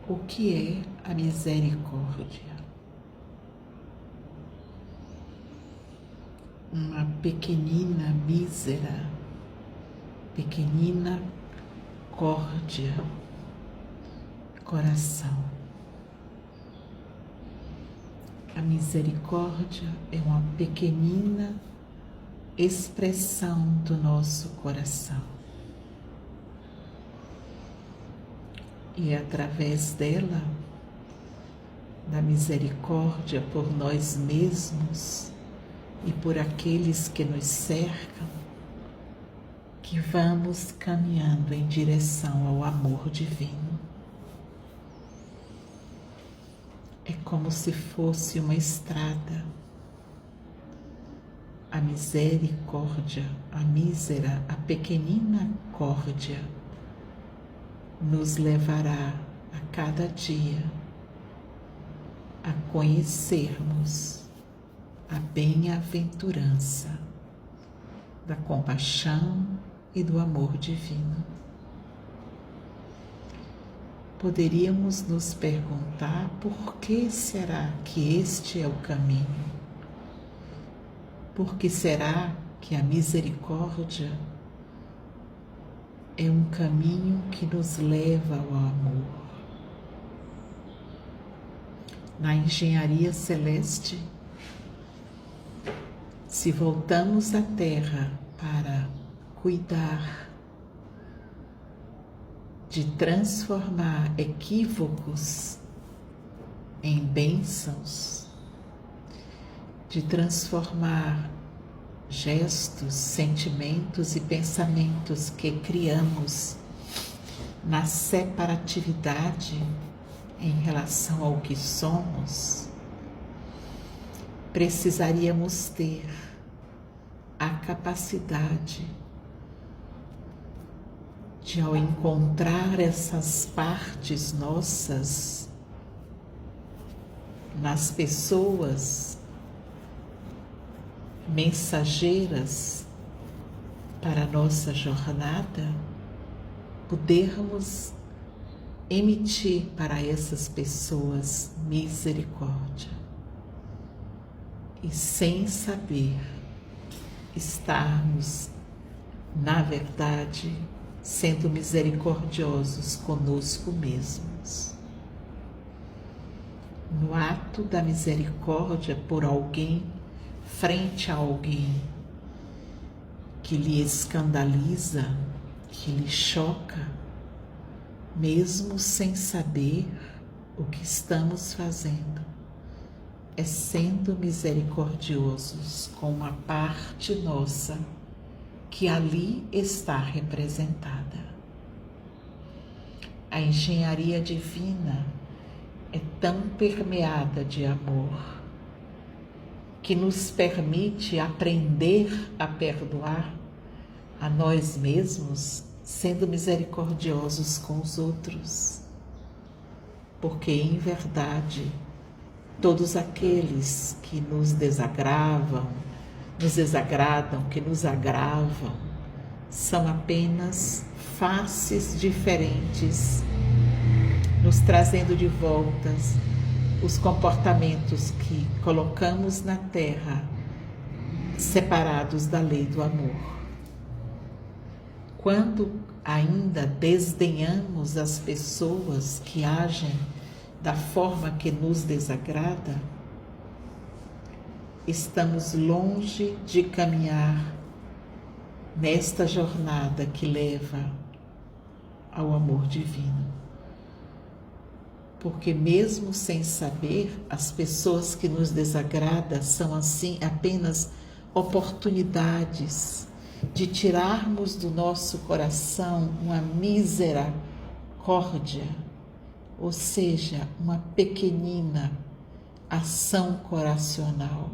O que é a misericórdia? Uma pequenina, mísera, pequenina córdia, coração. A misericórdia é uma pequenina expressão do nosso coração. E é através dela, da misericórdia por nós mesmos e por aqueles que nos cercam, que vamos caminhando em direção ao amor divino. É como se fosse uma estrada. A misericórdia, a mísera, a pequenina córdia, nos levará a cada dia a conhecermos a bem-aventurança da compaixão e do amor divino. Poderíamos nos perguntar por que será que este é o caminho? Por que será que a misericórdia é um caminho que nos leva ao amor? Na engenharia celeste, se voltamos à Terra para cuidar de transformar equívocos em bênçãos, de transformar gestos, sentimentos e pensamentos que criamos na separatividade em relação ao que somos, precisaríamos ter a capacidade de, ao encontrar essas partes nossas nas pessoas mensageiras para a nossa jornada, podermos emitir para essas pessoas misericórdia. E sem saber, estarmos, na verdade, sendo misericordiosos conosco mesmos. No ato da misericórdia por alguém, frente a alguém que lhe escandaliza, que lhe choca, mesmo sem saber o que estamos fazendo, é sendo misericordiosos com uma parte nossa que ali está representada. A engenharia divina é tão permeada de amor que nos permite aprender a perdoar a nós mesmos, sendo misericordiosos com os outros. Porque, em verdade, todos aqueles que nos desagradam, que nos agravam, são apenas faces diferentes, nos trazendo de volta os comportamentos que colocamos na terra, separados da lei do amor. Quando ainda desdenhamos as pessoas que agem da forma que nos desagrada, estamos longe de caminhar nesta jornada que leva ao amor divino. Porque mesmo sem saber, as pessoas que nos desagradam são assim apenas oportunidades de tirarmos do nosso coração uma mísera córdia, ou seja, uma pequenina ação coracional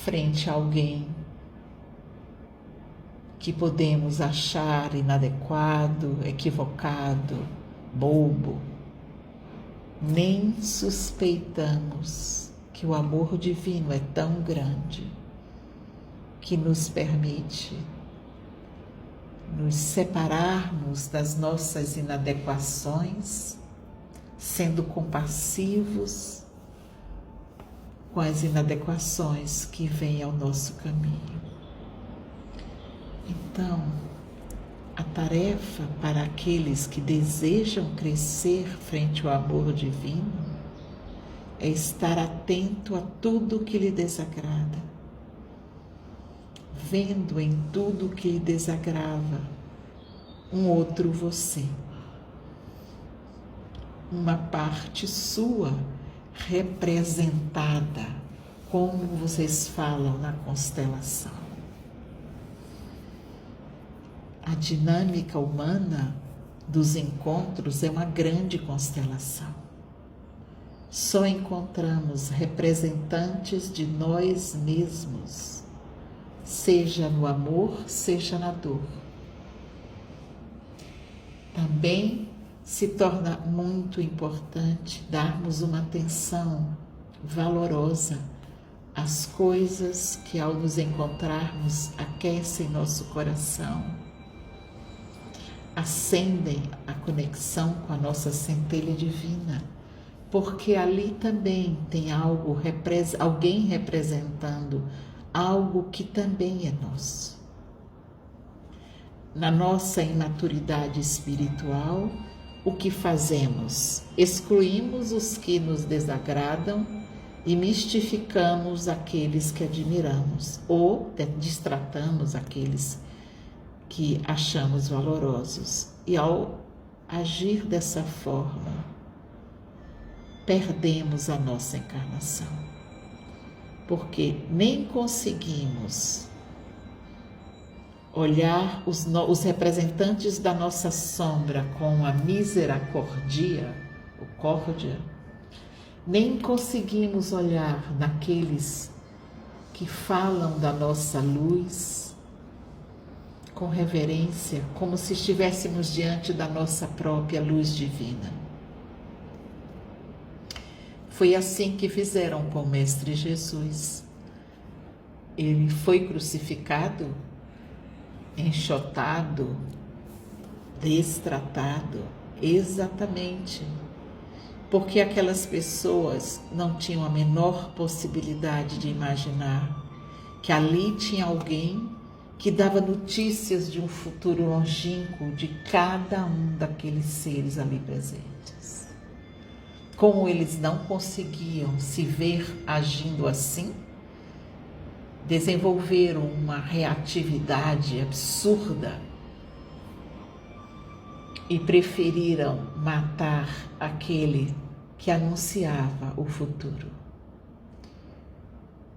frente a alguém que podemos achar inadequado, equivocado, bobo. Nem suspeitamos que o amor divino é tão grande que nos permite nos separarmos das nossas inadequações, sendo compassivos com as inadequações que vêm ao nosso caminho. Então, a tarefa para aqueles que desejam crescer frente ao amor divino é estar atento a tudo que lhe desagrada, vendo em tudo que lhe desagrava um outro você, uma parte sua representada, como vocês falam na constelação. A dinâmica humana dos encontros é uma grande constelação. Só encontramos representantes de nós mesmos, seja no amor, seja na dor. Também se torna muito importante darmos uma atenção valorosa às coisas que, ao nos encontrarmos, aquecem nosso coração, acendem a conexão com a nossa centelha divina, porque ali também tem alguém representando algo que também é nosso. Na nossa imaturidade espiritual, o que fazemos? Excluímos os que nos desagradam e mistificamos aqueles que admiramos, ou destratamos aqueles que achamos valorosos. E ao agir dessa forma, perdemos a nossa encarnação, porque nem conseguimos olhar os representantes da nossa sombra com a misericórdia, nem conseguimos olhar naqueles que falam da nossa luz com reverência, como se estivéssemos diante da nossa própria luz divina. Foi assim que fizeram com o Mestre Jesus. Ele foi crucificado, enxotado, destratado, exatamente porque aquelas pessoas não tinham a menor possibilidade de imaginar que ali tinha alguém que dava notícias de um futuro longínquo de cada um daqueles seres ali presentes. Como eles não conseguiam se ver agindo assim, desenvolveram uma reatividade absurda e preferiram matar aquele que anunciava o futuro.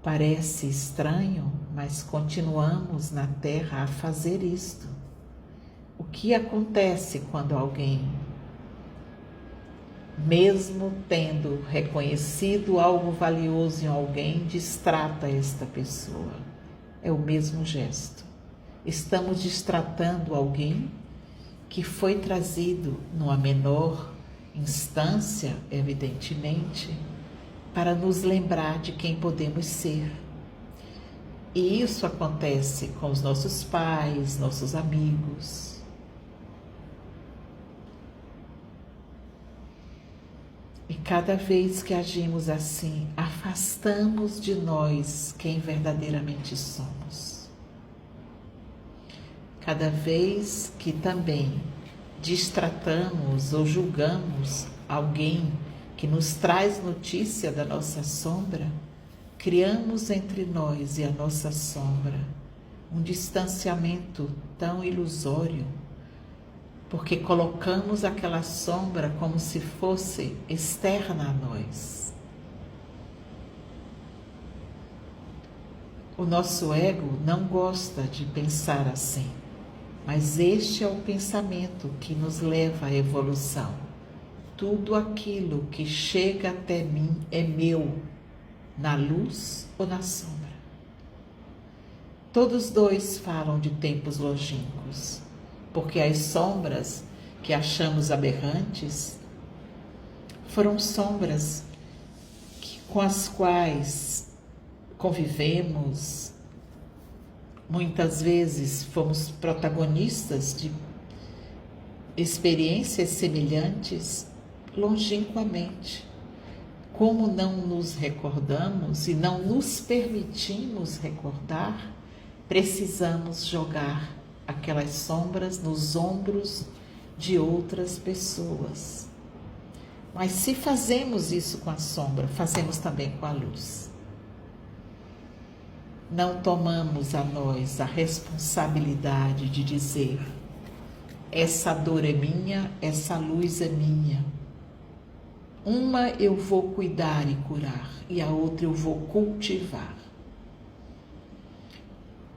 Parece estranho, mas continuamos na Terra a fazer isto. O que acontece quando alguém, mesmo tendo reconhecido algo valioso em alguém, destrata esta pessoa? É o mesmo gesto. Estamos destratando alguém que foi trazido numa menor instância, evidentemente, para nos lembrar de quem podemos ser. E isso acontece com os nossos pais, nossos amigos. E cada vez que agimos assim, afastamos de nós quem verdadeiramente somos. Cada vez que também destratamos ou julgamos alguém que nos traz notícia da nossa sombra, criamos entre nós e a nossa sombra um distanciamento tão ilusório, porque colocamos aquela sombra como se fosse externa a nós. O nosso ego não gosta de pensar assim, mas este é o pensamento que nos leva à evolução. Tudo aquilo que chega até mim é meu, na luz ou na sombra. Todos dois falam de tempos longínquos, porque as sombras que achamos aberrantes foram sombras com as quais convivemos Muitas vezes fomos protagonistas de experiências semelhantes longínquamente. Como não nos recordamos e não nos permitimos recordar, precisamos jogar aquelas sombras nos ombros de outras pessoas. Mas se fazemos isso com a sombra, fazemos também com a luz. Não tomamos a nós a responsabilidade de dizer: essa dor é minha, essa luz é minha. Uma eu vou cuidar e curar, e a outra eu vou cultivar.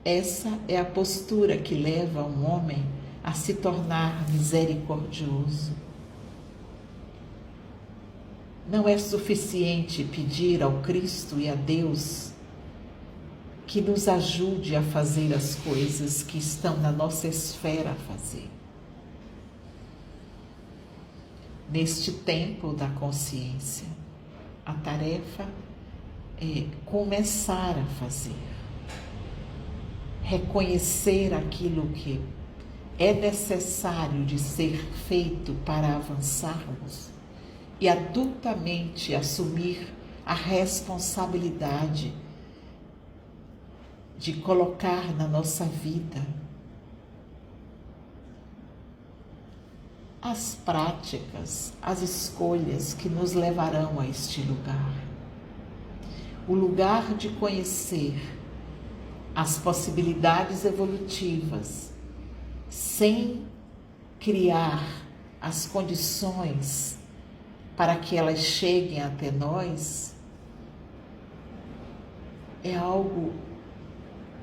Essa é a postura que leva um homem a se tornar misericordioso. Não é suficiente pedir ao Cristo e a Deus que nos ajude a fazer as coisas que estão na nossa esfera a fazer. Neste tempo da consciência, a tarefa é começar a fazer, reconhecer aquilo que é necessário de ser feito para avançarmos e adultamente assumir a responsabilidade de colocar na nossa vida as práticas, as escolhas que nos levarão a este lugar. O lugar de conhecer as possibilidades evolutivas sem criar as condições para que elas cheguem até nós é algo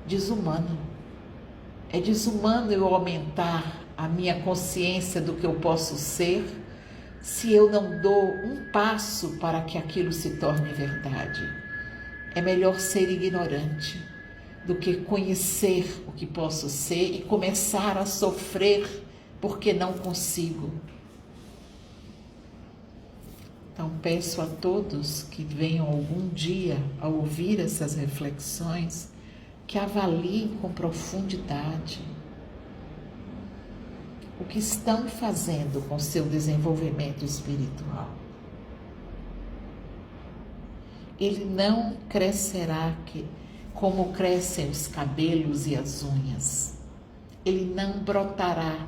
desumano. É desumano eu aumentar a minha consciência do que eu posso ser se eu não dou um passo para que aquilo se torne verdade. É melhor ser ignorante do que conhecer o que posso ser e começar a sofrer porque não consigo. Então peço a todos que venham algum dia a ouvir essas reflexões, que avaliem com profundidade o que estão fazendo com seu desenvolvimento espiritual. Ele não crescerá como crescem os cabelos e as unhas. Ele não brotará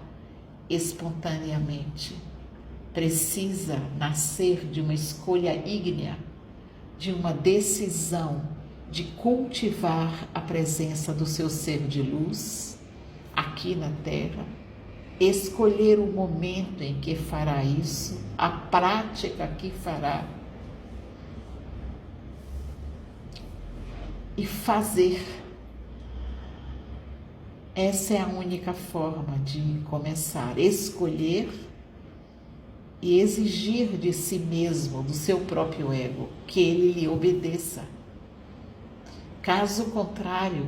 espontaneamente. Precisa nascer de uma escolha ígnea, de uma decisão de cultivar a presença do seu ser de luz aqui na Terra, escolher o momento em que fará isso, a prática que fará e fazer. Essa é a única forma de começar, escolher e exigir de si mesmo, do seu próprio ego, que ele lhe obedeça. Caso contrário,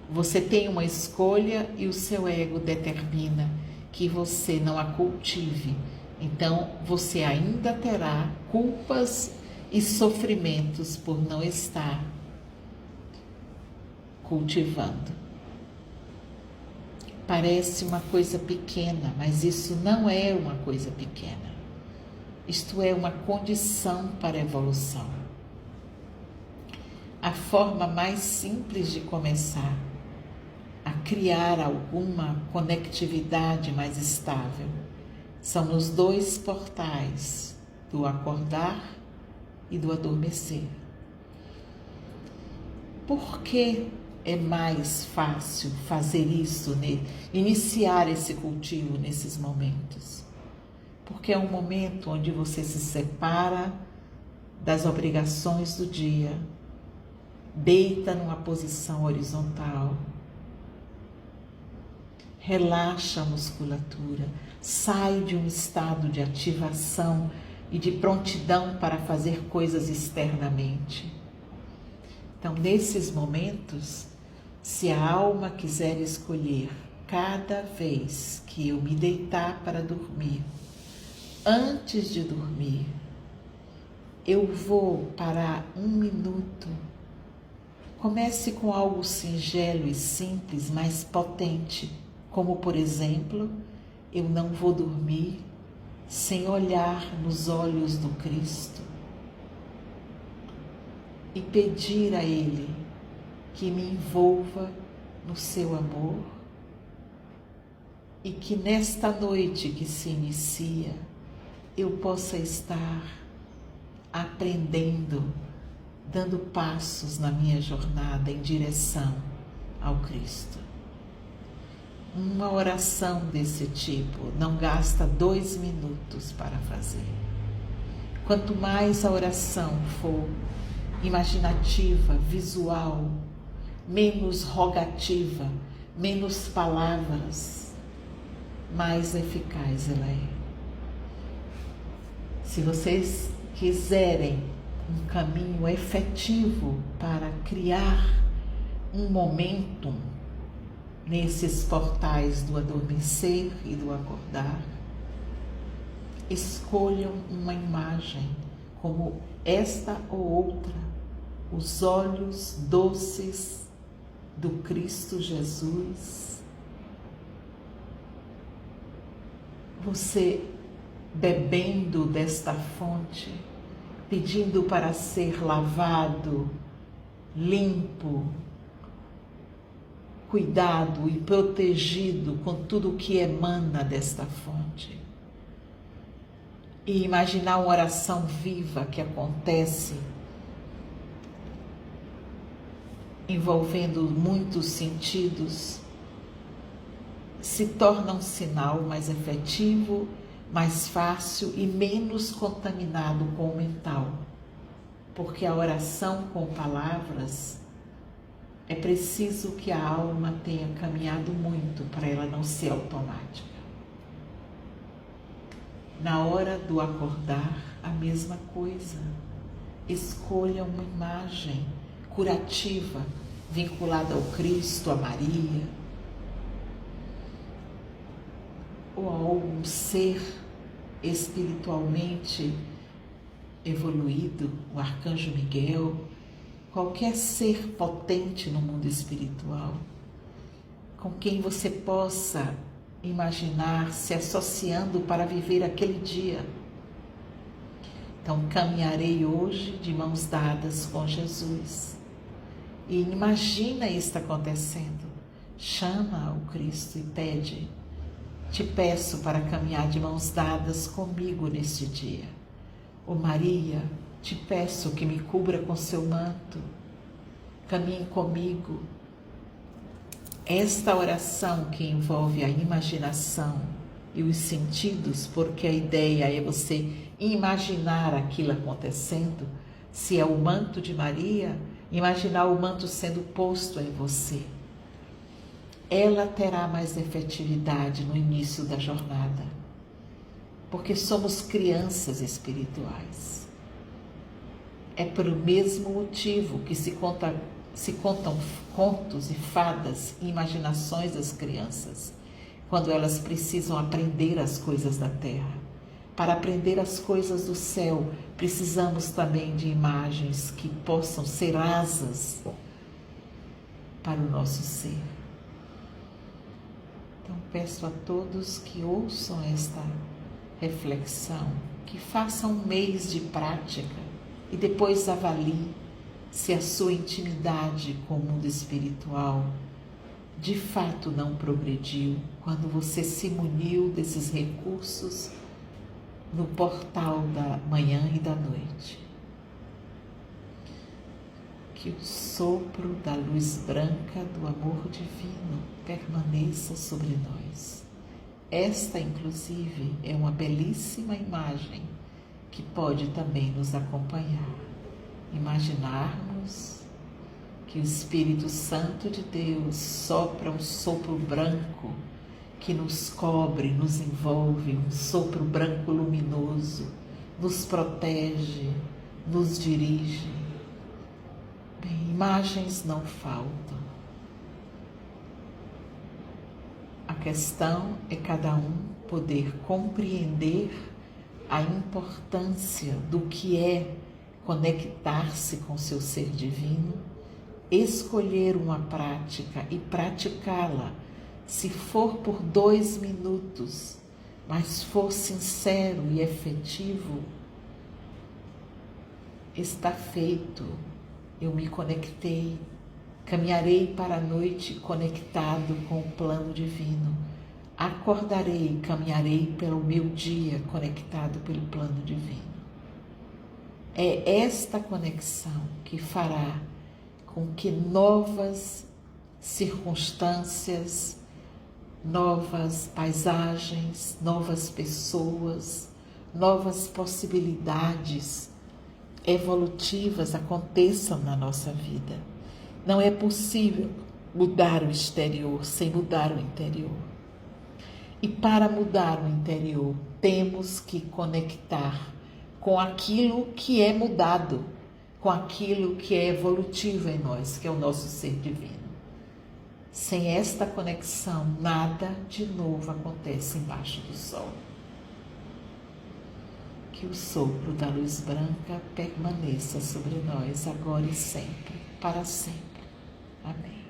você tem uma escolha e o seu ego determina que você não a cultive. Então, você ainda terá culpas e sofrimentos por não estar cultivando. Parece uma coisa pequena, mas isso não é uma coisa pequena. Isto é uma condição para a evolução. A forma mais simples de começar a criar alguma conectividade mais estável são nos dois portais do acordar e do adormecer. Por que é mais fácil fazer isso, iniciar esse cultivo nesses momentos? Porque é um momento onde você se separa das obrigações do dia, deita numa posição horizontal, relaxa a musculatura, sai de um estado de ativação e de prontidão para fazer coisas externamente. Então, nesses momentos, se a alma quiser escolher, cada vez que eu me deitar para dormir, antes de dormir, eu vou parar 1 minuto, Comece com algo singelo e simples, mas potente, como por exemplo, eu não vou dormir sem olhar nos olhos do Cristo e pedir a Ele que me envolva no seu amor e que nesta noite que se inicia eu possa estar aprendendo, dando passos na minha jornada em direção ao Cristo. Uma oração desse tipo não gasta 2 minutos para fazer. Quanto mais a oração for imaginativa, visual, menos rogativa, menos palavras, mais eficaz ela é. Se vocês quiserem um caminho efetivo para criar um momentum nesses portais do adormecer e do acordar, escolham uma imagem como esta ou outra, os olhos doces do Cristo Jesus. Você bebendo desta fonte, pedindo para ser lavado, limpo, cuidado e protegido com tudo o que emana desta fonte. E imaginar uma oração viva que acontece, envolvendo muitos sentidos, se torna um sinal mais efetivo, mais fácil e menos contaminado com o mental. Porque a oração com palavras, é preciso que a alma tenha caminhado muito para ela não ser automática. Na hora do acordar, a mesma coisa. Escolha uma imagem curativa, vinculada ao Cristo, a Maria, ou a algum ser espiritualmente evoluído, o Arcanjo Miguel, qualquer ser potente no mundo espiritual, com quem você possa imaginar se associando para viver aquele dia. Então, caminharei hoje de mãos dadas com Jesus. E imagina isso acontecendo. Chama o Cristo e pede: te peço para caminhar de mãos dadas comigo neste dia. Ô Maria, te peço que me cubra com seu manto. Caminhe comigo. Esta oração que envolve a imaginação e os sentidos, porque a ideia é você imaginar aquilo acontecendo. Se é o manto de Maria, imaginar o manto sendo posto em você. Ela terá mais efetividade no início da jornada, porque somos crianças espirituais. É pelo mesmo motivo que se contam contos e fadas e imaginações das crianças, quando elas precisam aprender as coisas da terra. Para aprender as coisas do céu, precisamos também de imagens que possam ser asas para o nosso ser. Então, peço a todos que ouçam esta reflexão, que façam um mês de prática e depois avaliem se a sua intimidade com o mundo espiritual de fato não progrediu quando você se muniu desses recursos no portal da manhã e da noite. Que o sopro da luz branca do amor divino permaneça sobre nós. Esta, inclusive, é uma belíssima imagem que pode também nos acompanhar. Imaginarmos que o Espírito Santo de Deus sopra um sopro branco que nos cobre, nos envolve, um sopro branco luminoso, nos protege, nos dirige. Bem, imagens não faltam. A questão é cada um poder compreender a importância do que é conectar-se com seu ser divino escolher uma prática e praticá-la, se for por 2 minutos, mas for sincero e efetivo, está feito. Eu me conectei, caminharei para a noite conectado com o plano divino. Acordarei, caminharei pelo meu dia conectado pelo plano divino. É esta conexão que fará com que novas circunstâncias, novas paisagens, novas pessoas, novas possibilidades evolutivas aconteçam na nossa vida. Não é possível mudar o exterior sem mudar o interior. E para mudar o interior, temos que conectar com aquilo que é mudado, com aquilo que é evolutivo em nós, que é o nosso ser divino. Sem esta conexão, nada de novo acontece embaixo do sol. Que o sopro da luz branca permaneça sobre nós agora e sempre, para sempre. Amém.